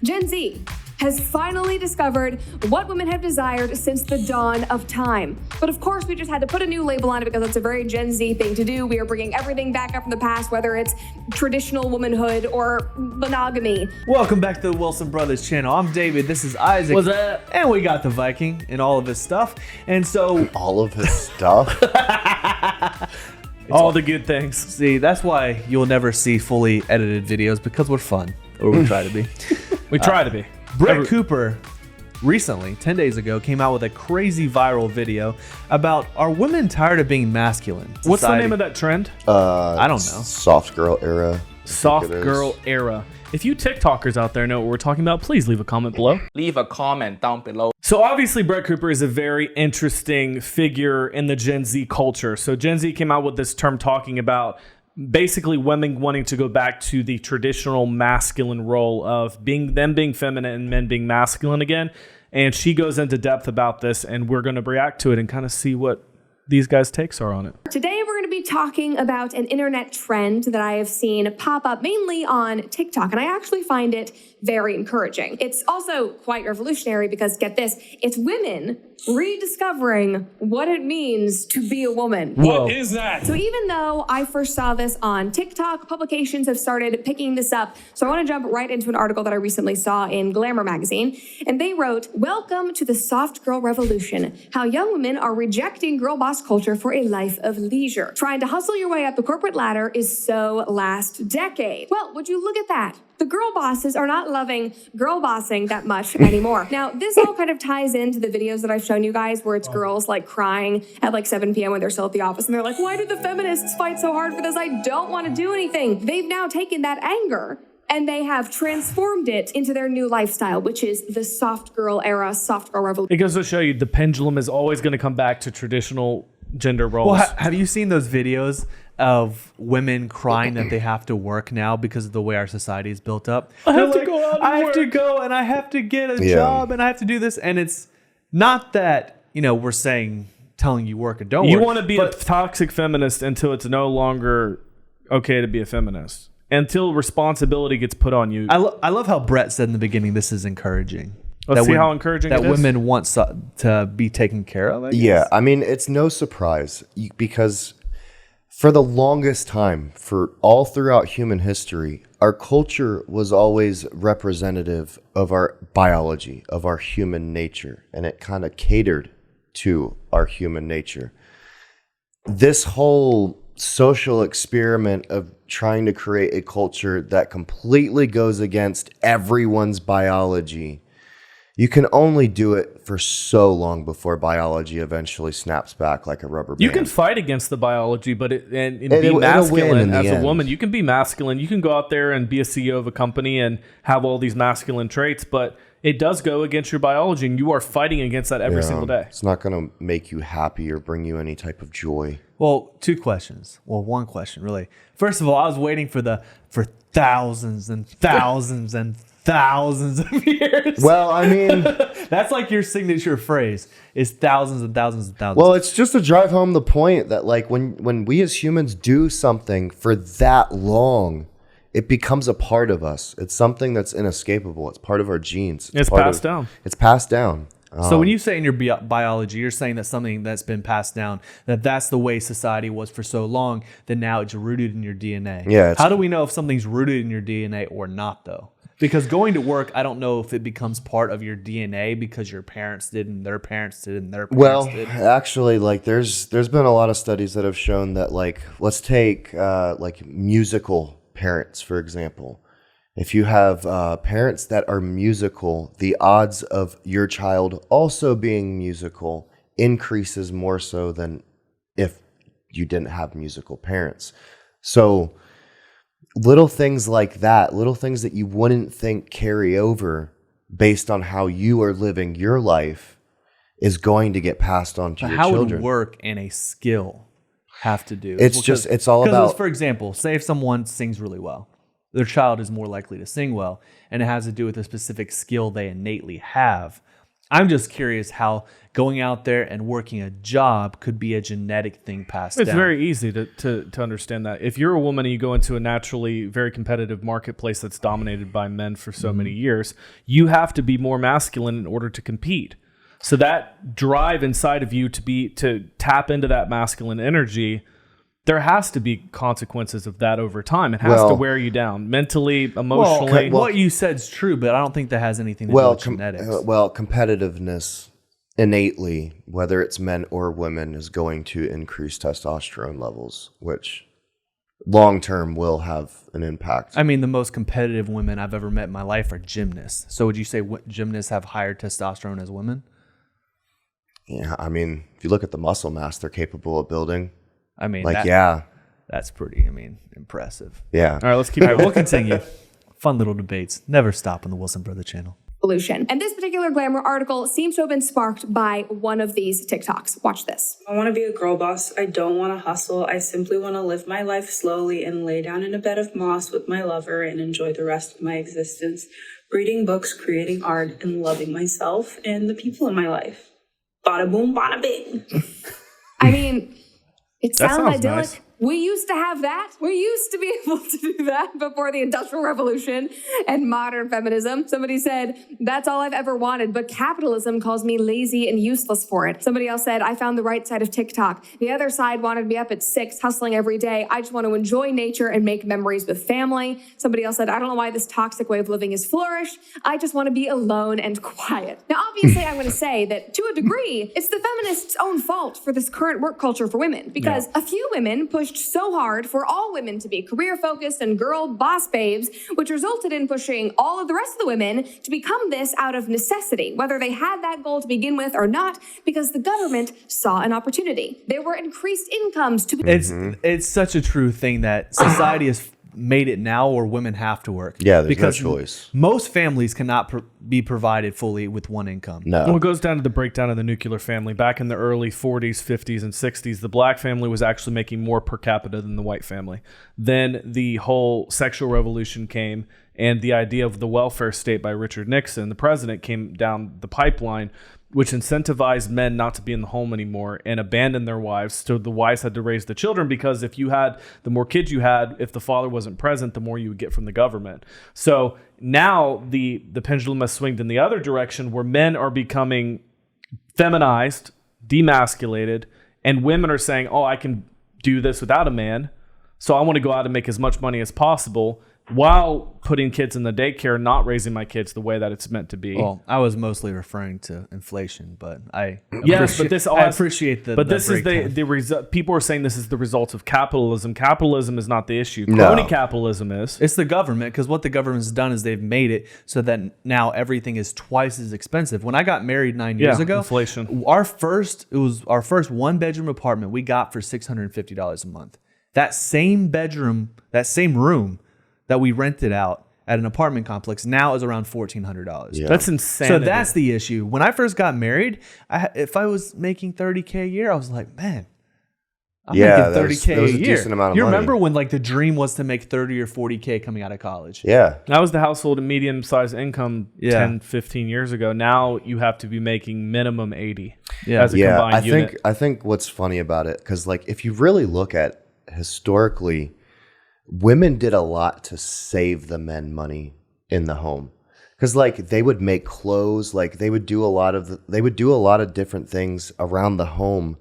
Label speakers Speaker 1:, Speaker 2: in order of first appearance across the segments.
Speaker 1: Gen Z has finally discovered what women have desired since the dawn of time. But of course, we just had to put a new label on it because it's a very Gen Z thing to do. We are bringing everything back up from the past, whether it's traditional womanhood or monogamy.
Speaker 2: Welcome back to the Wilson Brothers channel. I'm David, this is Isaac.
Speaker 3: What's up?
Speaker 2: And we got the Viking and all of his stuff. And so...
Speaker 4: All of his stuff?
Speaker 3: All the good things.
Speaker 2: See, that's why you'll never see fully edited videos, because we're fun. Or we try to be.
Speaker 3: We try to be.
Speaker 2: Brett Cooper recently, 10 days ago, came out with a crazy viral video about, are women tired of being masculine?
Speaker 3: What's the name of that trend?
Speaker 2: I don't know.
Speaker 4: Soft girl era.
Speaker 3: Soft girl era. If you TikTokers out there know what we're talking about, please leave a comment below.
Speaker 5: Leave a comment down below.
Speaker 3: So obviously Brett Cooper is a very interesting figure in the Gen Z culture. So Gen Z came out with this term talking about basically women wanting to go back to the traditional masculine role of being feminine and men being masculine again. And she goes into depth about this, and we're going to react to it and kind of see what these guys' takes are on it.
Speaker 1: Today, we're going to be talking about an internet trend that I have seen pop up mainly on TikTok, and I actually find it very encouraging. It's also quite revolutionary because, get this, it's women rediscovering what it means to be a woman.
Speaker 3: What is that?
Speaker 1: So even though I first saw this on TikTok, publications have started picking this up. So I want to jump right into an article that I recently saw in Glamour magazine. And they wrote, "Welcome to the soft girl revolution. How young women are rejecting girl boss culture for a life of leisure. Trying to hustle your way up the corporate ladder is so last decade." Well, would you look at that? The girl bosses are not loving girl bossing that much anymore. Now, this all kind of ties into the videos that I've shown you guys where it's girls like crying at like 7 p.m. when they're still at the office and they're like, why do the feminists fight so hard for this? I don't want to do anything. They've now taken that anger and they have transformed it into their new lifestyle, which is the soft girl era, soft girl revolution.
Speaker 3: It goes to show you the pendulum is always going to come back to traditional gender roles.
Speaker 2: Well, have you seen those videos of women crying that they have to work now because of the way our society is built up?
Speaker 3: I have to go out and
Speaker 2: I have
Speaker 3: work.
Speaker 2: to go and I have to get a job and I have to do this. And it's not that, we're telling you work or don't work.
Speaker 3: You want to be a toxic feminist until it's no longer okay to be a feminist. Until responsibility gets put on you.
Speaker 2: I love how Brett said in the beginning, this is encouraging.
Speaker 3: Let's see how encouraging it is.
Speaker 2: That women want to be taken care of, I guess.
Speaker 4: Yeah, I mean, it's no surprise because for the longest time, for all throughout human history, our culture was always representative of our biology, of our human nature, and it kind of catered to our human nature. This whole social experiment of trying to create a culture that completely goes against everyone's biology, you can only do it for so long before biology eventually snaps back like a rubber band.
Speaker 3: You can fight against the biology, but be masculine as a woman. You can be masculine. You can go out there and be a CEO of a company and have all these masculine traits, but it does go against your biology, and you are fighting against that every single day.
Speaker 4: It's not going to make you happy or bring you any type of joy.
Speaker 2: Well, two questions. Well, one question, really. First of all, I was waiting for thousands and thousands and thousands of years.
Speaker 4: Well, I mean,
Speaker 2: that's like your signature phrase is thousands and thousands and thousands.
Speaker 4: Well, it's just to drive home the point that like when we as humans do something for that long, it becomes a part of us. It's something that's inescapable. It's part of our genes.
Speaker 3: It's passed down.
Speaker 4: It's passed down.
Speaker 2: So when you say in your biology, you're saying that something that's been passed down, that's the way society was for so long, that now it's rooted in your DNA.
Speaker 4: Yeah.
Speaker 2: How do we know if something's rooted in your DNA or not, though? Because going to work, I don't know if it becomes part of your DNA because your parents did and their parents did and their parents did.
Speaker 4: Well, actually, like there's been a lot of studies that have shown that, like, let's take like musical parents, for example. If you have parents that are musical, the odds of your child also being musical increases more so than if you didn't have musical parents. So little things like that, little things that you wouldn't think carry over based on how you are living your life is going to get passed on to your children.
Speaker 2: How would work and a skill have to do?
Speaker 4: It's all about...
Speaker 2: For example, say if someone sings really well, their child is more likely to sing well, and it has to do with a specific skill they innately have. I'm just curious how going out there and working a job could be a genetic thing passed
Speaker 3: It's
Speaker 2: down.
Speaker 3: very easy to understand that. If you're a woman and you go into a naturally very competitive marketplace that's dominated by men for so many years, you have to be more masculine in order to compete. So that drive inside of you to tap into that masculine energy, there has to be consequences of that over time. It has to wear you down mentally, emotionally.
Speaker 2: What you said is true, but I don't think that has anything to do with genetics.
Speaker 4: Competitiveness innately, whether it's men or women, is going to increase testosterone levels, which long term will have an impact.
Speaker 2: I mean, the most competitive women I've ever met in my life are gymnasts. So would you say gymnasts have higher testosterone as women?
Speaker 4: Yeah, I mean, if you look at the muscle mass they're capable of building,
Speaker 2: I mean, that's pretty, impressive.
Speaker 4: Yeah.
Speaker 3: All right, let's keep
Speaker 2: All right,
Speaker 3: going.
Speaker 2: we'll continue. Fun little debates. Never stop on the Wilson Brother channel.
Speaker 1: Revolution. And this particular Glamour article seems to have been sparked by one of these TikToks. Watch this.
Speaker 6: I want to be a girl boss. I don't want to hustle. I simply want to live my life slowly and lay down in a bed of moss with my lover and enjoy the rest of my existence, reading books, creating art, and loving myself and the people in my life. Bada boom, bada bing.
Speaker 1: I mean, it
Speaker 3: That
Speaker 1: sounds
Speaker 3: sounds
Speaker 1: idyllic.
Speaker 3: nice.
Speaker 1: We used to have that. We used to be able to do that before the Industrial Revolution and modern feminism. Somebody said, that's all I've ever wanted, but capitalism calls me lazy and useless for it. Somebody else said, I found the right side of TikTok. The other side wanted me up at 6, hustling every day. I just want to enjoy nature and make memories with family. Somebody else said, I don't know why this toxic way of living has flourished. I just want to be alone and quiet. Now, obviously, I'm going to say that to a degree, it's the feminists' own fault for this current work culture for women, because a few women pushed so hard for all women to be career-focused and girl boss babes, which resulted in pushing all of the rest of the women to become this out of necessity, whether they had that goal to begin with or not, because the government saw an opportunity. There were increased incomes to be...
Speaker 2: It's such a true thing that society has made it now where women have to work.
Speaker 4: Yeah, there's
Speaker 2: because
Speaker 4: no choice.
Speaker 2: Most families cannot be provided fully with one income.
Speaker 4: No.
Speaker 3: Well, it goes down to the breakdown of the nuclear family. Back in the early 40s, 50s, and 60s, the black family was actually making more per capita than the white family. Then the whole sexual revolution came, and the idea of the welfare state by Richard Nixon, the president, came down the pipeline, which incentivized men not to be in the home anymore and abandon their wives. So the wives had to raise the children, because if you had, the more kids you had, if the father wasn't present, the more you would get from the government. So now the pendulum has swung in the other direction, where men are becoming feminized, demasculated, and women are saying, oh, I can do this without a man. So I want to go out and make as much money as possible, while putting kids in the daycare, not raising my kids the way that it's meant to be.
Speaker 2: Well, I was mostly referring to inflation, but I
Speaker 3: appreciate
Speaker 2: the
Speaker 3: But this
Speaker 2: breakdown.
Speaker 3: is the result. People are saying this is the result of capitalism. Capitalism is not the issue.
Speaker 4: No.
Speaker 3: Crony capitalism is.
Speaker 2: It's the government, because what the government's done is they've made it so that now everything is twice as expensive. When I got married 9 years ago,
Speaker 3: inflation.
Speaker 2: Our first 1-bedroom apartment we got for $650 a month. That same room that we rented out at an apartment complex now is around $1,400.
Speaker 4: Yeah.
Speaker 3: That's insane.
Speaker 2: So that's the issue. When I first got married, if I was making $30K a year, I was like, man, I'm making $30K
Speaker 4: that was
Speaker 2: a
Speaker 4: a
Speaker 2: year.
Speaker 4: decent amount of
Speaker 2: you
Speaker 4: money.
Speaker 2: remember when like the dream was to make 30 or 40K coming out of college?
Speaker 4: Yeah.
Speaker 3: That was the household and medium-sized income
Speaker 2: Yeah.
Speaker 3: 10, 15 years ago. Now you have to be making minimum 80
Speaker 2: Yeah.
Speaker 3: as a combined unit.
Speaker 4: I think what's funny about it, because like if you really look at historically, women did a lot to save the men money in the home, because like they would make clothes, like they would do a lot of different things around the home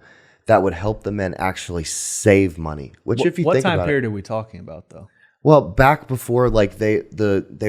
Speaker 4: that would help the men actually save money. Which, if you
Speaker 2: what
Speaker 4: think
Speaker 2: time
Speaker 4: about
Speaker 2: period
Speaker 4: it,
Speaker 2: are we talking about though?
Speaker 4: well, back before like they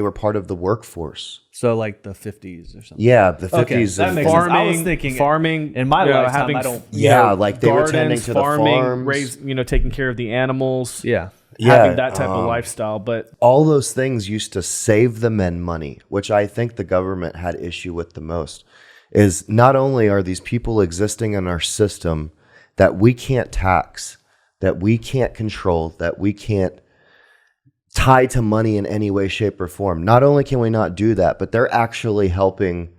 Speaker 4: were part of the workforce.
Speaker 2: So like the 50s or something.
Speaker 4: Yeah, the 50s.
Speaker 2: Okay, that
Speaker 4: and-
Speaker 2: makes sense. I was thinking
Speaker 3: farming
Speaker 2: in my lifetime,
Speaker 3: having
Speaker 2: I don't-
Speaker 4: Yeah, like they were tending to the farms.
Speaker 3: taking care of the animals.
Speaker 2: Yeah.
Speaker 3: Having that type of lifestyle. But
Speaker 4: all those things used to save the men money, which I think the government had issue with the most. Is not only are these people existing in our system that we can't tax, that we can't control, that we can't tie to money in any way, shape, or form. Not only can we not do that, but they're actually helping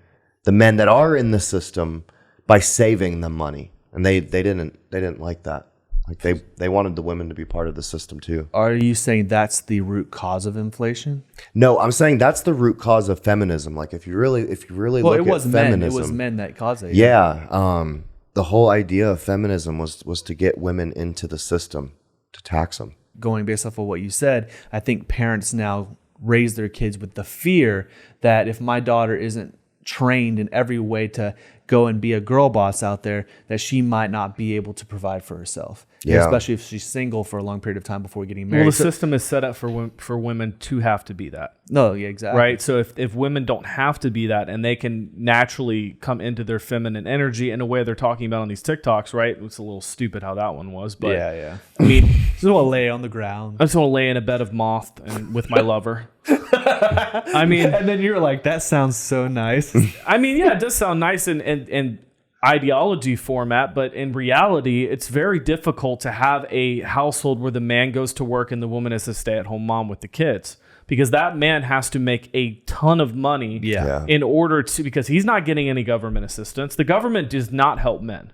Speaker 4: the men that are in the system by saving them money, and they didn't like that. Like they wanted the women to be part of the system too.
Speaker 2: Are you saying that's the root cause of inflation?
Speaker 4: No, I'm saying that's the root cause of feminism. Like if you really
Speaker 2: Well,
Speaker 4: look
Speaker 2: it was
Speaker 4: at
Speaker 2: men.
Speaker 4: feminism,
Speaker 2: It was men that caused it.
Speaker 4: yeah. The whole idea of feminism was to get women into the system, to tax them.
Speaker 2: Going based off of what you said, I think parents now raise their kids with the fear that if my daughter isn't trained in every way to go and be a girl boss out there, that she might not be able to provide for herself.
Speaker 4: Yeah.
Speaker 2: Especially if she's single for a long period of time before getting married.
Speaker 3: Well, the system is set up for women to have to be that.
Speaker 2: No, yeah, exactly.
Speaker 3: Right. So if women don't have to be that and they can naturally come into their feminine energy in a way they're talking about on these TikToks, right? It's a little stupid how that one was. But
Speaker 2: yeah.
Speaker 3: I mean,
Speaker 2: Just want to lay on the ground.
Speaker 3: I just want to lay in a bed of moth and with my lover. I mean,
Speaker 2: And then you're like, that sounds so nice.
Speaker 3: yeah, it does sound nice in ideology format, but in reality, it's very difficult to have a household where the man goes to work and the woman is a stay-at-home mom with the kids, because that man has to make a ton of money
Speaker 2: Yeah.
Speaker 3: in order to, because he's not getting any government assistance. The government does not help men.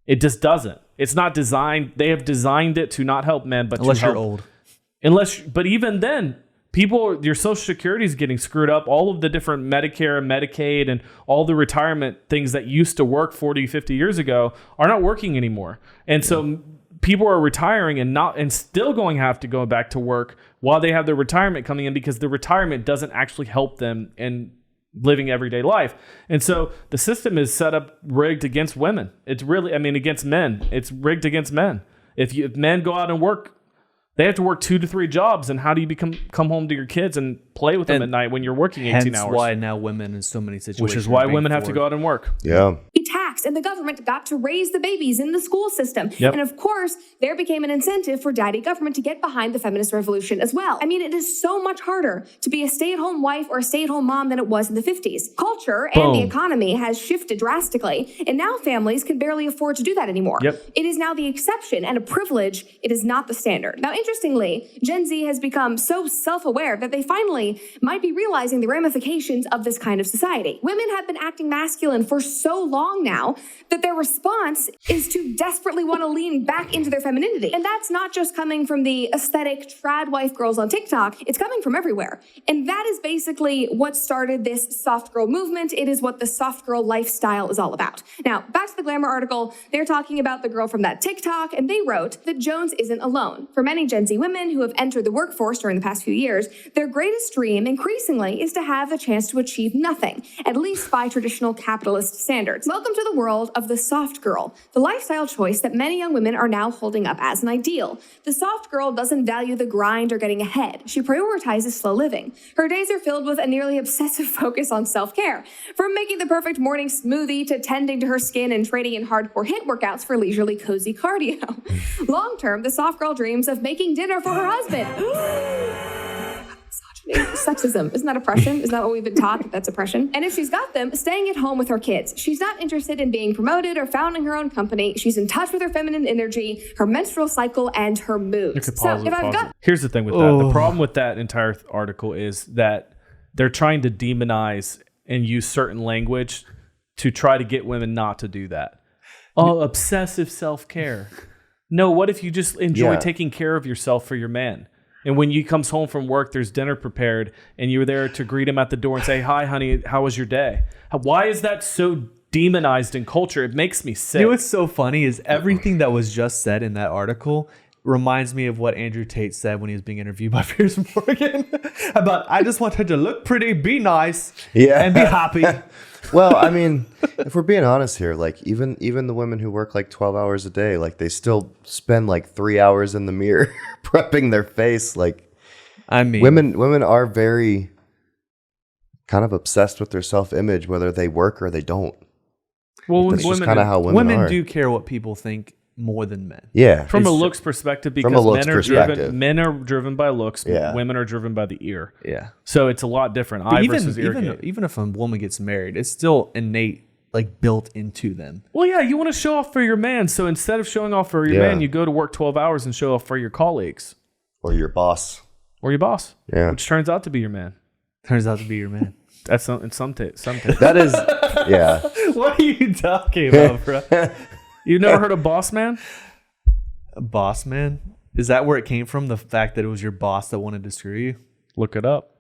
Speaker 3: It just doesn't. It's not designed. They have designed it to not help men, but
Speaker 2: Unless
Speaker 3: to help,
Speaker 2: you're old.
Speaker 3: but even then, your Social Security is getting screwed up. All of the different Medicare and Medicaid and all the retirement things that used to work 40, 50 years ago are not working anymore. And so people are retiring and still going to have to go back to work while they have their retirement coming in, because the retirement doesn't actually help them in living everyday life. And so the system is set up rigged against women. It's really, against men. It's rigged against men. If men go out and work, they have to work 2 to 3 jobs, and how do you come home to your kids and play with them at night when you're working 18 hours?
Speaker 2: Hence why now women in so many situations.
Speaker 3: Which is why
Speaker 2: are being
Speaker 3: women have to go out and work.
Speaker 4: Yeah.
Speaker 1: Be taxed, and the government got to raise the babies in the school system.
Speaker 3: Yep.
Speaker 1: And of course, there became an incentive for daddy government to get behind the feminist revolution as well. It is so much harder to be a stay-at-home wife or a stay-at-home mom than it was in the 50s. Culture and the economy has shifted drastically, and now families can barely afford to do that anymore.
Speaker 3: Yep.
Speaker 1: It is now the exception and a privilege. It is not the standard. Now, interestingly, Gen Z has become so self-aware that they finally might be realizing the ramifications of this kind of society. Women have been acting masculine for so long now that their response is to desperately want to lean back into their femininity. And that's not just coming from the aesthetic trad wife girls on TikTok. It's coming from everywhere. And that is basically what started this soft girl movement. It is what the soft girl lifestyle is all about. Now, back to the Glamour article. They're talking about the girl from that TikTok, and they wrote that Jones isn't alone. For many Gen Z women who have entered the workforce during the past few years, their greatest dream increasingly is to have a chance to achieve nothing, at least by traditional capitalist standards. Welcome to the world of the soft girl, the lifestyle choice that many young women are now holding up as an ideal. The soft girl doesn't value the grind or getting ahead. She prioritizes slow living. Her days are filled with a nearly obsessive focus on self-care, from making the perfect morning smoothie to tending to her skin and trading in hardcore HIIT workouts for leisurely cozy cardio. Long-term, the soft girl dreams of making dinner for her husband. Sexism. Isn't that oppression? Isn't that what we've been taught, that that's oppression? And if she's got them, staying at home with her kids. She's not interested in being promoted or founding her own company. She's in touch with her feminine energy, her menstrual cycle, and her moods.
Speaker 3: Here's the thing with that. The problem with that entire article is that they're trying to demonize and use certain language to try to get women not to do that. Oh, obsessive self-care. No, what if you just enjoy taking care of yourself for your man? And when he comes home from work, there's dinner prepared, and you're there to greet him at the door and say, "Hi, honey, how was your day?" Why is that so demonized in culture? It makes me sick.
Speaker 2: You know what's so funny is everything that was just said in that article reminds me of what Andrew Tate said when he was being interviewed by Piers Morgan about, I just want her to look pretty, be nice, and be happy.
Speaker 4: Well, if we're being honest here, like even the women who work like 12 hours a day, like they still spend like 3 hours in the mirror prepping their face. Like, women are very kind of obsessed with their self-image, whether they work or they don't.
Speaker 3: Well,
Speaker 4: that's just kind of how women are.
Speaker 2: do care what people think more than men.
Speaker 4: Yeah.
Speaker 3: From a looks perspective, because men are driven by looks, women are driven by the ear.
Speaker 2: Yeah.
Speaker 3: So it's a lot different.
Speaker 2: But
Speaker 3: Eye versus ear.
Speaker 2: even if a woman gets married, it's still innate, like built into them.
Speaker 3: Well, yeah, you want to show off for your man. So instead of showing off for your man, you go to work 12 hours and show off for your colleagues.
Speaker 4: Or your boss.
Speaker 3: Or your boss.
Speaker 4: Yeah.
Speaker 3: Which turns out to be your man.
Speaker 2: Turns out to be your man.
Speaker 3: That's in some case.
Speaker 4: That is, yeah.
Speaker 2: What are you talking about, bro?
Speaker 3: You've never heard of Boss Man?
Speaker 2: Boss man? Is that where it came from? The fact that it was your boss that wanted to screw you?
Speaker 3: Look it up.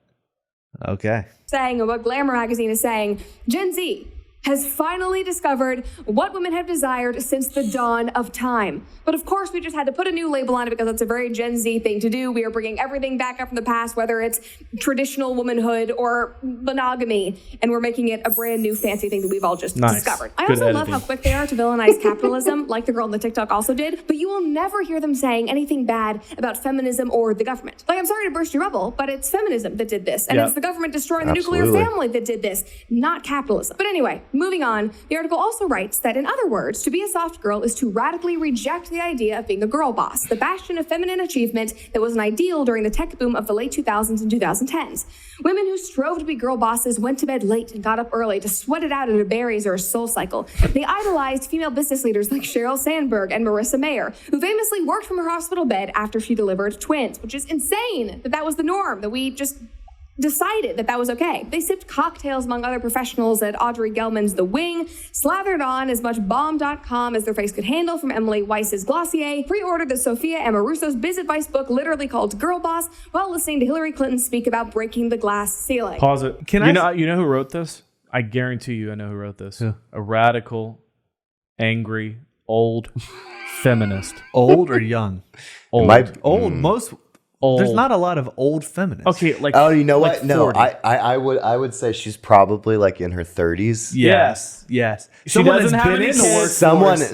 Speaker 2: Okay.
Speaker 1: Saying what Glamour magazine is saying, Gen Z has finally discovered what women have desired since the dawn of time. But of course, we just had to put a new label on it because that's a very Gen Z thing to do. We are bringing everything back up from the past, whether it's traditional womanhood or monogamy, and we're making it a brand new fancy thing that we've all just discovered. I also love how quick they are to villainize capitalism, like the girl in the TikTok also did, but you will never hear them saying anything bad about feminism or the government. Like, I'm sorry to burst your bubble, but it's feminism that did this, and it's the government destroying the nuclear family that did this, not capitalism. But anyway, moving on, the article also writes that, in other words, to be a soft girl is to radically reject the idea of being a girl boss, the bastion of feminine achievement that was an ideal during the tech boom of the late 2000s and 2010s. Women who strove to be girl bosses went to bed late and got up early to sweat it out at a Berries or a Soul Cycle. They idolized female business leaders like Sheryl Sandberg and Marissa Mayer, who famously worked from her hospital bed after she delivered twins, which is insane that was the norm, that we just decided that was okay. They sipped cocktails among other professionals at Audrey Gelman's The Wing, slathered on as much bomb.com as their face could handle from Emily Weiss's Glossier, pre-ordered the Sophia Amoruso's biz advice book literally called Girl Boss, while listening to Hillary Clinton speak about breaking the glass ceiling.
Speaker 3: Pause it. You know who wrote this? I guarantee you I know who wrote this.
Speaker 2: Yeah.
Speaker 3: A radical, angry, old feminist.
Speaker 2: Old or young?
Speaker 3: Old.
Speaker 2: Most...
Speaker 3: Old.
Speaker 2: There's not a lot of old feminists.
Speaker 3: Okay, like
Speaker 4: you know
Speaker 3: like
Speaker 4: what? No,
Speaker 3: 40.
Speaker 4: I would say she's probably like in her 30s.
Speaker 2: Yes.
Speaker 3: She doesn't have any kids.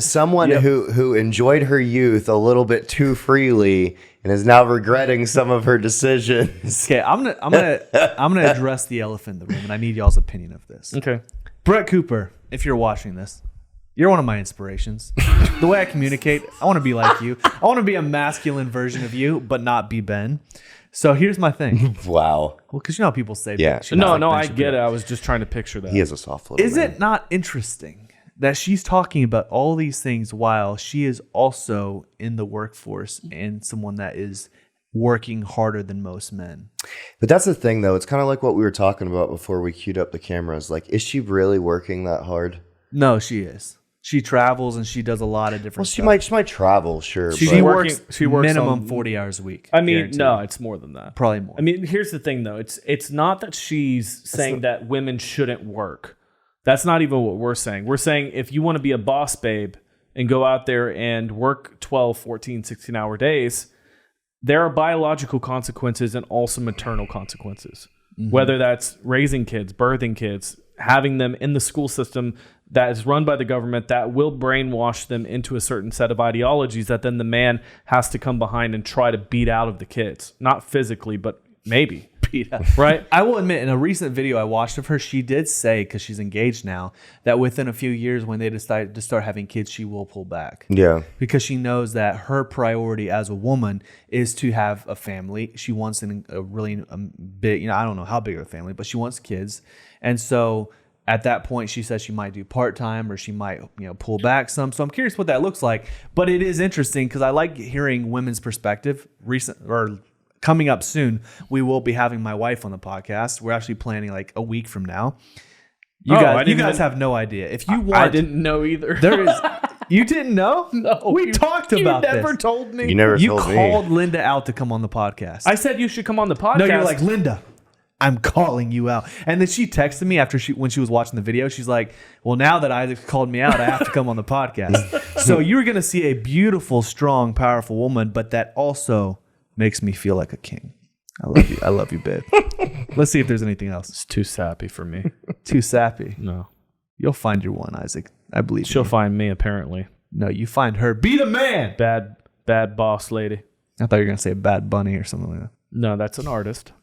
Speaker 4: Someone who enjoyed her youth a little bit too freely and is now regretting some of her decisions.
Speaker 2: Okay, I'm gonna address the elephant in the room, and I need y'all's opinion of this.
Speaker 3: Okay,
Speaker 2: Brett Cooper, if you're watching this, you're one of my inspirations. The way I communicate, I want to be like you. I want to be a masculine version of you, but not be Ben. So here's my thing.
Speaker 4: Wow.
Speaker 2: Well, because you know how people say,
Speaker 4: Yeah.
Speaker 3: no, I get it. I was just trying to picture that.
Speaker 4: He is a soft little
Speaker 2: Is
Speaker 4: man.
Speaker 2: it not interesting that she's talking about all these things while she is also in the workforce and someone that is working harder than most men?
Speaker 4: But that's the thing, though. It's kind of like what we were talking about before we queued up the cameras. Like, is she really working that hard?
Speaker 2: No, she is. She travels and she does a lot of different stuff.
Speaker 4: She might travel, sure.
Speaker 2: She
Speaker 3: works
Speaker 2: minimum
Speaker 3: on
Speaker 2: 40 hours a week.
Speaker 3: I mean,
Speaker 2: guaranteed.
Speaker 3: no, it's more than that.
Speaker 2: Probably more.
Speaker 3: I mean, here's the thing, though. It's not that she's saying that women shouldn't work. That's not even what we're saying. We're saying if you want to be a boss babe and go out there and work 12, 14, 16-hour days, there are biological consequences and also maternal consequences. Mm-hmm. Whether that's raising kids, birthing kids, having them in the school system that is run by the government that will brainwash them into a certain set of ideologies that then the man has to come behind and try to beat out of the kids. Not physically, but maybe.
Speaker 2: Beat out. Right? I will admit, in a recent video I watched of her, she did say, because she's engaged now, that within a few years when they decide to start having kids, she will pull back.
Speaker 4: Yeah.
Speaker 2: Because she knows that her priority as a woman is to have a family. She wants a really big, I don't know how big of a family, but she wants kids. And so at that point, she says she might do part-time or she might, pull back some. So I'm curious what that looks like. But it is interesting because I like hearing women's perspective. Coming up soon, we will be having my wife on the podcast. We're actually planning like a week from now. You guys have no idea. If you want,
Speaker 3: I didn't know either.
Speaker 2: There is. You didn't know?
Speaker 3: No.
Speaker 2: We talked about this.
Speaker 3: You never told me.
Speaker 4: You
Speaker 2: called Linda out to come on the podcast.
Speaker 3: I said you should come on the podcast.
Speaker 2: No, you're like, Linda, I'm calling you out. And then she texted me when she was watching the video. She's like, well, now that Isaac called me out, I have to come on the podcast. So you're going to see a beautiful, strong, powerful woman, but that also makes me feel like a king. I love you. I love you, babe. Let's see if there's anything else.
Speaker 3: It's too sappy for me.
Speaker 2: Too sappy?
Speaker 3: No.
Speaker 2: You'll find your one, Isaac. I believe
Speaker 3: she'll find me, apparently.
Speaker 2: No, you find her. Be the man.
Speaker 3: Bad boss lady.
Speaker 2: I thought you were going to say Bad Bunny or something like that.
Speaker 3: No, that's an artist.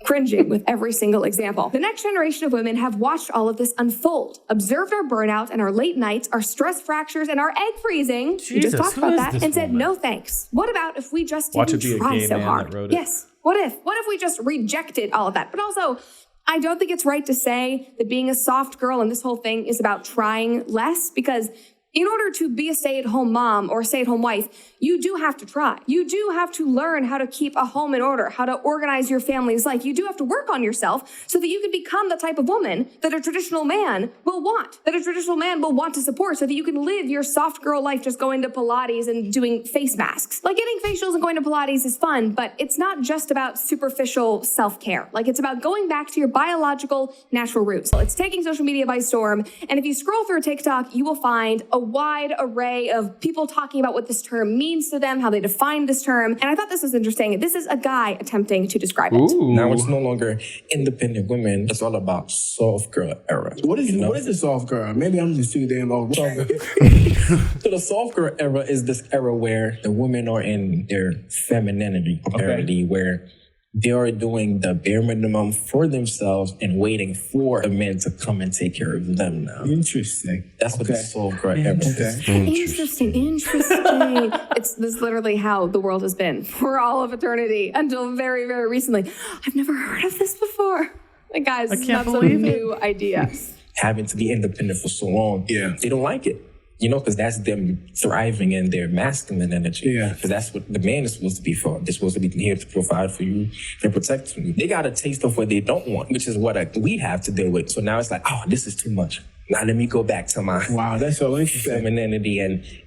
Speaker 1: Cringing with every single example. The next generation of women have watched all of this unfold, observed our burnout and our late nights, our stress fractures and our egg freezing. We just talked about that and said no thanks. What about if we just didn't try so hard? Yes. What if we just rejected all of that? But also, I don't think it's right to say that being a soft girl and this whole thing is about trying less, because In order to be a stay-at-home mom or a stay-at-home wife, you do have to try. You do have to learn how to keep a home in order, how to organize your family's life. You do have to work on yourself so that you can become the type of woman that a traditional man will want, that a traditional man will want to support, so that you can live your soft girl life just going to Pilates and doing face masks. Like, getting facials and going to Pilates is fun, but it's not just about superficial self-care. Like, it's about going back to your biological, natural roots. It's taking social media by storm, and if you scroll through TikTok, you will find a wide array of people talking about what this term means to them, how they define this term. And I thought this was interesting. This is a guy attempting to describe it.
Speaker 7: Now it's no longer independent women. It's all about soft girl era.
Speaker 8: What is the soft girl? Maybe I'm just too damn old.
Speaker 7: So the soft girl era is this era where the women are in their femininity, apparently, where they are doing the bare minimum for themselves and waiting for the men to come and take care of them now.
Speaker 8: Interesting.
Speaker 7: That's what the soft girl era is.
Speaker 1: Interesting. This is literally how the world has been for all of eternity until very, very recently. I've never heard of this before. Like, guys, this is not some new idea.
Speaker 7: Having to be independent for so long, they don't like it. You know, because that's them thriving in their masculine energy.
Speaker 8: Yeah.
Speaker 7: Because that's what the man is supposed to be for. They're supposed to be here to provide for you and protect you. They got a taste of what they don't want, which is what we have to deal with. So now it's like, oh, this is too much. Now let me go back to my
Speaker 8: that's so interesting.
Speaker 7: femininity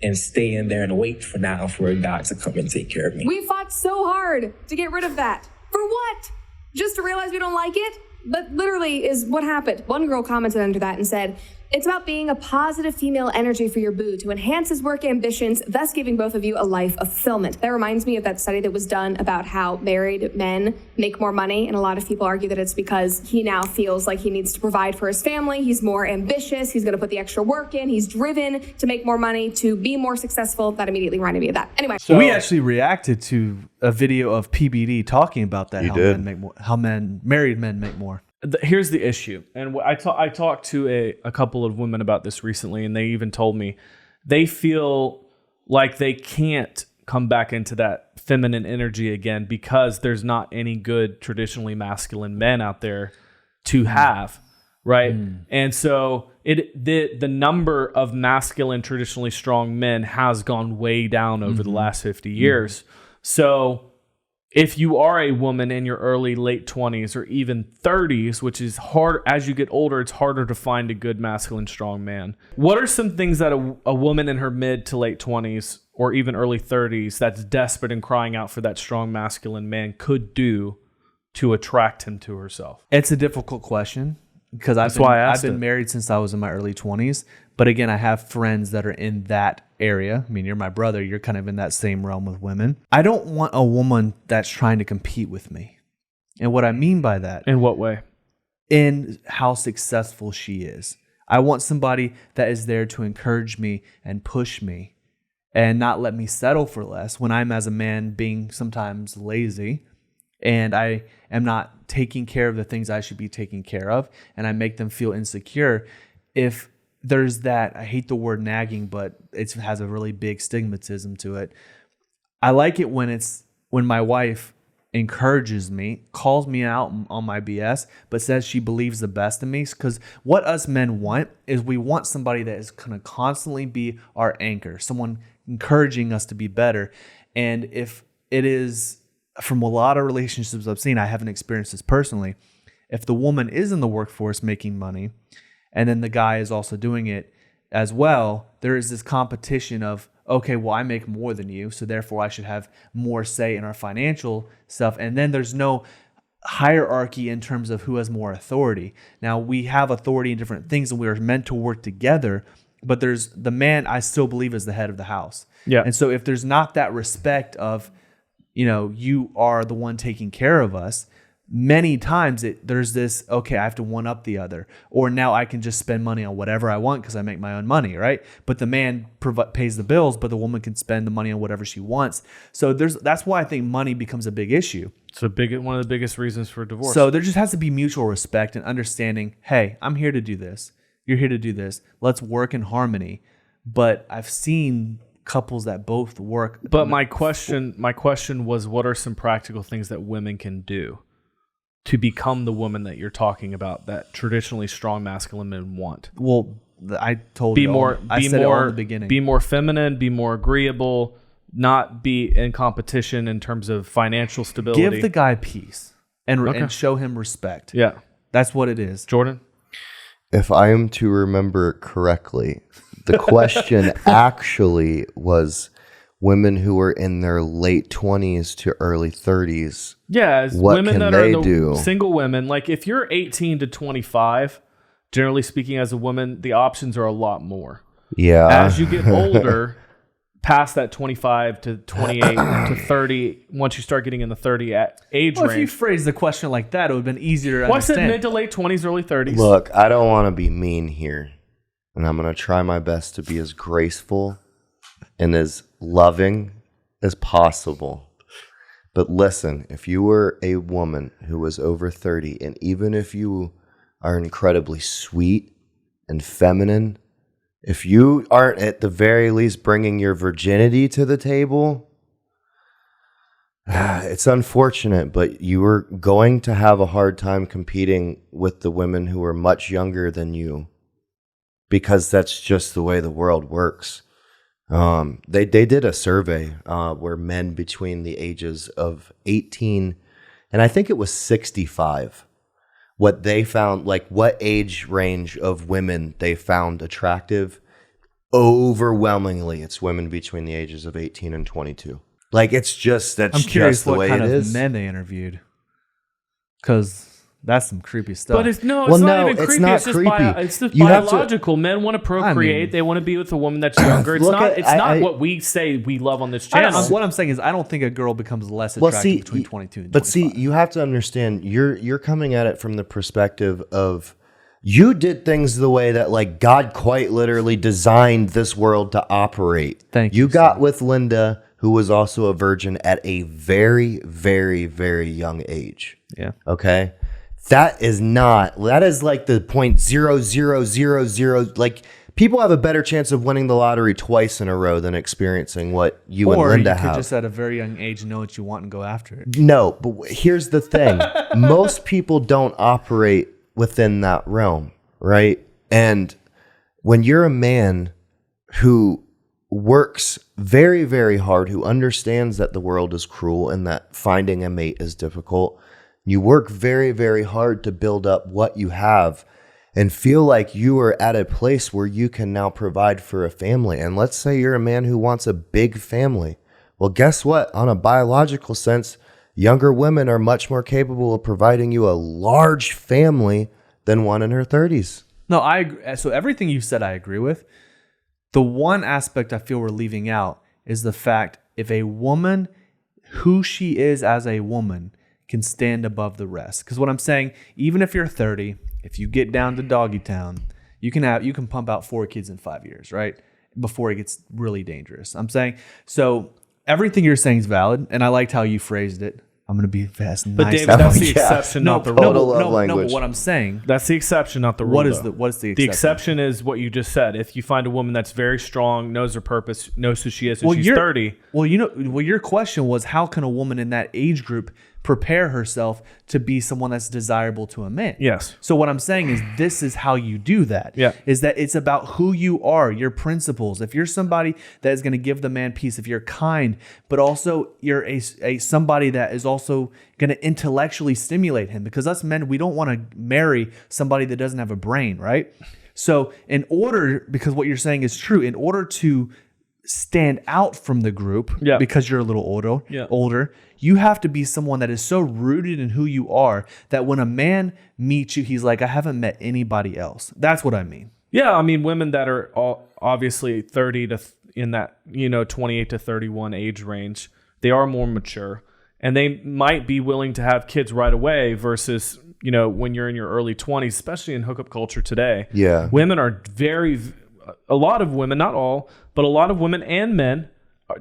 Speaker 7: and stay in there and wait for a guy to come and take care of me.
Speaker 1: We fought so hard to get rid of that. For what? Just to realize we don't like it? But literally is what happened. One girl commented under that and said, "It's about being a positive female energy for your boo to enhance his work ambitions, thus giving both of you a life of fulfillment." That reminds me of that study that was done about how married men make more money. And a lot of people argue that it's because he now feels like he needs to provide for his family. He's more ambitious. He's going to put the extra work in. He's driven to make more money, to be more successful. That immediately reminded me of that. Anyway.
Speaker 2: So we actually reacted to a video of PBD talking about that. How married men make more.
Speaker 3: Here's the issue, and I talked to a couple of women about this recently, and they even told me they feel like they can't come back into that feminine energy again because there's not any good traditionally masculine men out there to have, right? And so the number of masculine, traditionally strong men has gone way down over the last 50 years. So if you are a woman in your early, late 20s or even 30s, which is hard, as you get older, it's harder to find a good masculine, strong man. What are some things that a woman in her mid to late 20s or even early 30s that's desperate and crying out for that strong masculine man could do to attract him to herself?
Speaker 2: It's a difficult question because I've been married since I was in my early 20s. But again, I have friends that are in that area. I mean, you're my brother. You're kind of in that same realm with women. I don't want a woman that's trying to compete with me. And what I mean by that...
Speaker 3: In what way?
Speaker 2: In how successful she is. I want somebody that is there to encourage me and push me and not let me settle for less when I'm, as a man, being sometimes lazy and I am not taking care of the things I should be taking care of, and I make them feel insecure. If there's that, I hate the word nagging, but it has a really big stigmatism to it. I like it when my wife encourages me, calls me out on my BS, but says she believes the best in me. Because what us men want is we want somebody that is going to constantly be our anchor, someone encouraging us to be better. And if it is, from a lot of relationships I've seen, I haven't experienced this personally, if the woman is in the workforce making money, and then the guy is also doing it as well, there is this competition of, okay, well, I make more than you, so therefore I should have more say in our financial stuff. And then there's no hierarchy in terms of who has more authority. Now, we have authority in different things, and we are meant to work together, but there's the man I still believe is the head of the house.
Speaker 3: Yeah.
Speaker 2: And so if there's not that respect of, you are the one taking care of us, many times there's this, okay, I have to one up the other, or now I can just spend money on whatever I want because I make my own money, right? But the man pays the bills, but the woman can spend the money on whatever she wants. So that's why I think money becomes a big issue.
Speaker 3: It's one of the biggest reasons for divorce.
Speaker 2: So there just has to be mutual respect and understanding. Hey, I'm here to do this. You're here to do this. Let's work in harmony. But I've seen couples that both work.
Speaker 3: But my question was, what are some practical things that women can do to become the woman that you're talking about, that traditionally strong masculine men want?
Speaker 2: Well, I told
Speaker 3: Be
Speaker 2: you all.
Speaker 3: more.
Speaker 2: I
Speaker 3: Be
Speaker 2: said it all in
Speaker 3: more.
Speaker 2: the beginning.
Speaker 3: Be more feminine. Be more agreeable. Not be in competition in terms of financial stability.
Speaker 2: Give the guy peace and show him respect.
Speaker 3: Yeah.
Speaker 2: That's what it is.
Speaker 3: Jordan?
Speaker 4: If I am to remember correctly, the question actually was women who were in their late 20s to early 30s.
Speaker 3: Yeah, as
Speaker 4: What
Speaker 3: women
Speaker 4: can
Speaker 3: that
Speaker 4: they
Speaker 3: are
Speaker 4: do?
Speaker 3: single women, like if you're 18 to 25, generally speaking, as a woman, the options are a lot more.
Speaker 4: Yeah.
Speaker 3: As you get older, past that 25 to 28 to 30, once you start getting in the 30 age
Speaker 2: Well, if you
Speaker 3: range.
Speaker 2: phrased the question like that, it would have been easier to
Speaker 3: Well, I said
Speaker 2: understand.
Speaker 3: mid to late 20s, early 30s.
Speaker 4: Look, I don't want to be mean here, and I'm going to try my best to be as graceful and as loving as possible. But listen, if you were a woman who was over 30, and even if you are incredibly sweet and feminine, if you aren't at the very least bringing your virginity to the table, it's unfortunate, but you are going to have a hard time competing with the women who are much younger than you, because that's just the way the world works. They did a survey where men between the ages of 18 and I think it was 65, what they found, like what age range of women they found attractive. Overwhelmingly, it's women between the ages of 18 and 22. Like, it's just, that's
Speaker 2: I'm curious
Speaker 4: just the
Speaker 2: what
Speaker 4: way
Speaker 2: kind
Speaker 4: it
Speaker 2: of
Speaker 4: is.
Speaker 2: men they interviewed, because that's some creepy stuff.
Speaker 3: But it's not
Speaker 4: Well,
Speaker 3: even
Speaker 4: no,
Speaker 3: creepy.
Speaker 4: it's not
Speaker 3: It's just,
Speaker 4: creepy.
Speaker 3: it's just
Speaker 4: You have to-
Speaker 3: biological. Men want to procreate. They want to be with a woman that's younger. It's
Speaker 4: Look
Speaker 3: not.
Speaker 4: at-
Speaker 3: It's not
Speaker 4: I-
Speaker 3: what we say we love on this
Speaker 2: I
Speaker 3: channel.
Speaker 2: what I'm saying is, I don't think a girl becomes less
Speaker 4: Well,
Speaker 2: attractive
Speaker 4: see,
Speaker 2: between 22 and 25.
Speaker 4: but see, you have to understand, you're coming at it from the perspective of, you did things the way that, like, God quite literally designed this world to operate.
Speaker 2: Thank
Speaker 4: You
Speaker 2: you,
Speaker 4: got
Speaker 2: son.
Speaker 4: with Linda, who was also a virgin at a very, very, very young age.
Speaker 2: Yeah.
Speaker 4: Okay? That is like the 0.0000, like, people have a better chance of winning the lottery twice in a row than experiencing what you and
Speaker 2: Or
Speaker 4: Linda
Speaker 2: you could
Speaker 4: have.
Speaker 2: just at a very young age know what you want and go after it.
Speaker 4: No, but here's the thing. Most people don't operate within that realm, right? And when you're a man who works very, very hard, who understands that the world is cruel and that finding a mate is difficult, you work very, very hard to build up what you have and feel like you are at a place where you can now provide for a family. And let's say you're a man who wants a big family. Well, guess what? On a biological sense, younger women are much more capable of providing you a large family than one in her 30s.
Speaker 2: No, I agree. So everything you said, I agree with. The one aspect I feel we're leaving out is the fact if a woman, who she is as a woman, can stand above the rest. Because what I'm saying, even if you're 30, if you get down to doggy town, you can pump out 4 kids in 5 years, right? Before it gets really dangerous. I'm saying, so everything you're saying is valid, and I liked how you phrased it. I'm going to be fast and
Speaker 3: But
Speaker 2: nice.
Speaker 3: David, that's the
Speaker 4: Yeah.
Speaker 3: exception, not the rule.
Speaker 4: Total love
Speaker 2: no,
Speaker 4: language.
Speaker 2: but what I'm saying,
Speaker 3: That's the exception, not the rule.
Speaker 2: what is
Speaker 3: though.
Speaker 2: the exception?
Speaker 3: The exception is what you just said. If you find a woman that's very strong, knows her purpose, knows who she is, and she's 30.
Speaker 2: Well, your question was, how can a woman in that age group prepare herself to be someone that's desirable to a man?
Speaker 3: Yes.
Speaker 2: So what I'm saying is, this is how you do that.
Speaker 3: Yeah.
Speaker 2: Is that it's about who you are, your principles. If you're somebody that is going to give the man peace, if you're kind, but also you're a somebody that is also going to intellectually stimulate him, because us men, we don't want to marry somebody that doesn't have a brain, right? So because what you're saying is true, in order to stand out from the group,
Speaker 3: Yeah.
Speaker 2: because you're a little older, you have to be someone that is so rooted in who you are that when a man meets you, he's like, I haven't met anybody else. That's what I mean.
Speaker 3: Yeah, I mean, women that are obviously 30 to in that 28 to 31 age range, they are more mature, and they might be willing to have kids right away versus when you're in your early 20s, especially in hookup culture today.
Speaker 4: Yeah.
Speaker 3: Women are a lot of women, not all, but a lot of women and men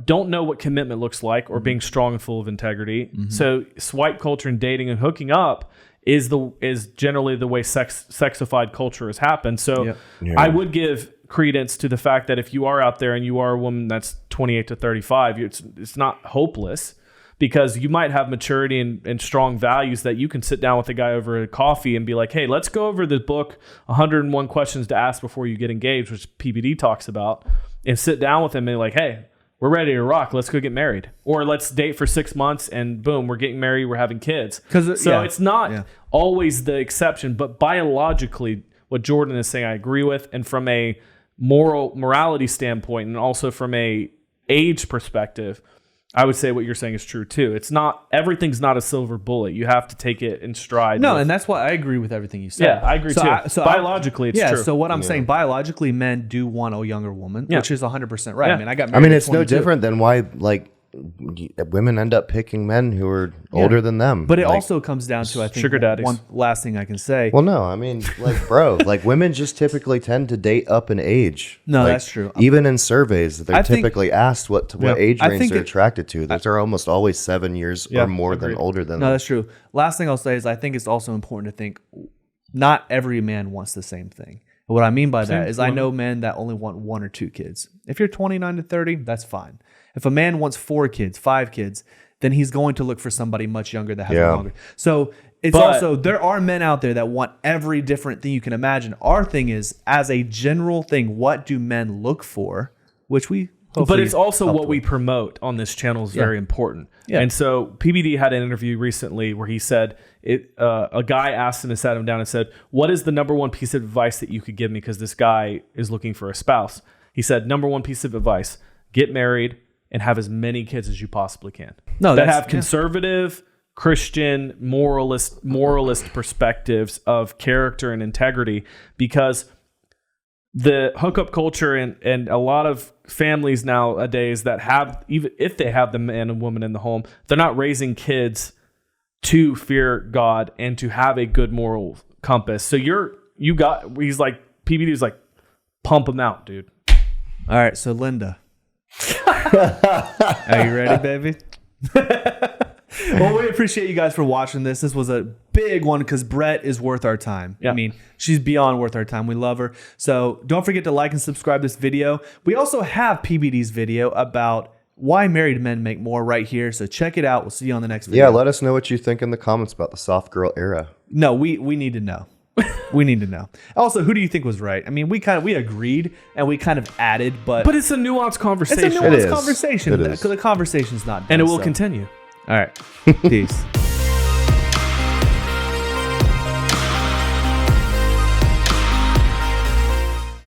Speaker 3: don't know what commitment looks like or being strong and full of integrity. Mm-hmm. So swipe culture and dating and hooking up is generally the way sexified culture has happened. So I would give credence to the fact that if you are out there and you are a woman that's 28 to 35, it's not hopeless, because you might have maturity and strong values that you can sit down with a guy over a coffee and be like, hey, let's go over the book 101 questions to ask before you get engaged, which PBD talks about, and sit down with him and be like, hey, we're ready to rock. Let's go get married. Or let's date for 6 months and boom, we're getting married. We're having kids. It's not always the exception, but biologically, what Jordan is saying, I agree with. And from a morality standpoint, and also from a age perspective, I would say what you're saying is true too. Everything's not a silver bullet. You have to take it in stride.
Speaker 2: No, and that's why I agree with everything you said.
Speaker 3: Yeah, I agree too. Biologically, it's true.
Speaker 2: So what I'm saying, biologically, men do want a younger woman, which is 100% right.
Speaker 3: Yeah.
Speaker 2: I mean, I got married.
Speaker 4: It's no different than why women end up picking men who are older than them.
Speaker 2: But it also comes down to, I think,
Speaker 3: sugar daddies.
Speaker 2: one last thing I can say.
Speaker 4: Well, no, I mean, bro, women just typically tend to date up in age.
Speaker 2: No, that's true.
Speaker 4: Even in surveys, they're typically asked what age range they're attracted to. They're almost always 7 years or more than older than them.
Speaker 2: No, that's true. Last thing I'll say is I think it's also important to think not every man wants the same thing. What I mean by that is I know men that only want 1 or 2 kids. If you're 29 to 30, that's fine. If a man wants 4 kids, 5 kids, then he's going to look for somebody much younger that has longer. So there are men out there that want every different thing you can imagine. Our thing is, as a general thing, what do men look for? Which we
Speaker 3: But it's also what we promote on this channel is very important. Yeah. And so PBD had an interview recently where he said, a guy asked him and sat him down and said, what is the number one piece of advice that you could give me? Because this guy is looking for a spouse. He said, number one piece of advice, get married and have as many kids as you possibly can. That have conservative, Christian, moralist perspectives of character and integrity, because the hookup culture and a lot of families nowadays that have, even if they have the man and woman in the home, they're not raising kids to fear God and to have a good moral compass. So he's like, PBD is like, pump them out, dude.
Speaker 2: All right, so Linda. Are you ready, baby? Well, we appreciate you guys for watching this. This was a big one because Brett is worth our time. Yeah. I mean, she's beyond worth our time. We love her. So don't forget to like and subscribe this video. We also have PBD's video about why married men make more right here. So check it out. We'll see you on the next video.
Speaker 4: Yeah, let us know what you think in the comments about the soft girl era.
Speaker 2: No, we need to know. We need to know. Also, who do you think was right? I mean, we agreed and we kind of added, but
Speaker 3: it's a nuanced conversation.
Speaker 2: It's a nuanced conversation because the conversation's not done,
Speaker 3: and it will continue.
Speaker 2: All right. Peace.